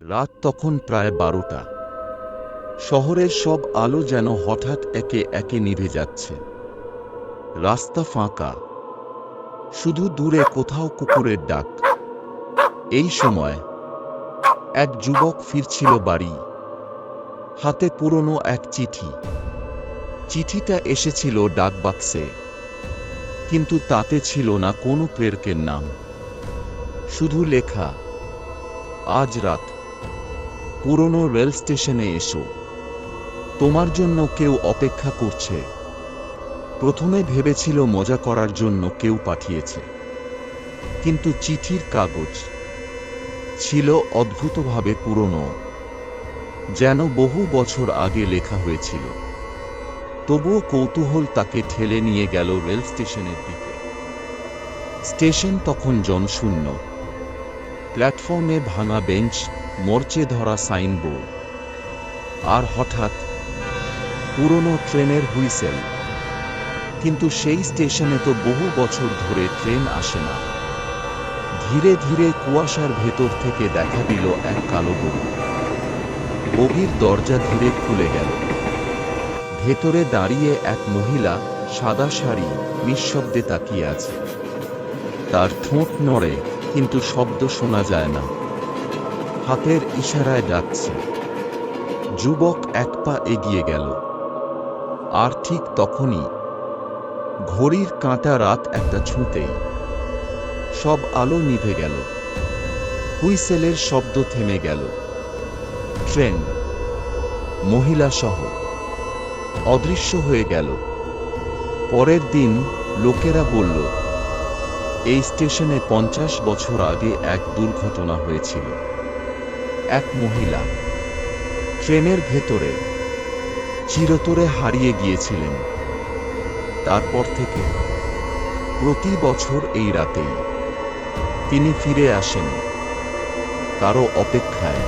রাত তখন প্রায় 12টা। শহরের সব আলো যেন হঠাৎ একে একে নিভে যাচ্ছে। রাস্তা ফাঁকা, শুধু দূরে কোথাও কুকুরের ডাক। এই সময় এক যুবক ফিরছিল বাড়ি, হাতে পুরনো এক চিঠি। চিঠিটা এসেছিল ডাকবাক্সে, কিন্তু তাতে ছিল না কোনো প্রেরকের নাম। শুধু লেখা, আজ রাত পুরনো রেল স্টেশনে এসো, তোমার জন্য কেউ অপেক্ষা করছে। প্রথমে ভেবেছিল মজা করার জন্য কেউ পাঠিয়েছে, কিন্তু চিঠির কাগজ ছিল অদ্ভুতভাবে পুরনো, যেন বহু বছর আগে লেখা হয়েছিল। তবুও কৌতূহল তাকে ঠেলে নিয়ে গেল রেল স্টেশনের দিকে। স্টেশন তখন জনশূন্য, প্ল্যাটফর্মে ভাঙা বেঞ্চ, মরচে ধরা সাইনবোর্ড, আর হঠাৎ পুরনো ট্রেনের হুইসেল। কিন্তু সেই স্টেশনে তো বহু বছর ধরে ট্রেন আসে না। ধীরে ধীরে কুয়াশার ভেতর থেকে দেখা দিল এক কালো বগি। বগির দরজা ধীরে খুলে গেল। ভেতরে দাঁড়িয়ে এক মহিলা, সাদা শাড়ি, নিঃশব্দে তাকিয়ে আছে। তার ঠোঁট নড়ে, কিন্তু শব্দ শোনা যায় না। হাতের ইশারায় ডাকছে। যুবক এক পা এগিয়ে গেল, আর ঠিক তখনই ঘড়ির কাঁটা রাত একটা ছুঁতেই সব আলো নিভে গেল। হুইসেলের শব্দ থেমে গেল। ট্রেন, মহিলা সহ, অদৃশ্য হয়ে গেল। পরের দিন লোকেরা বলল, এই স্টেশনে 50 বছর আগে এক দুর্ঘটনা হয়েছিল। এক মহিলা ট্রেনের ভেতরে চিরতরে হারিয়ে গিয়েছিলেন। তারপর থেকে প্রতি বছর এই রাতেই তিনি ফিরে আসেন, কারো অপেক্ষায়।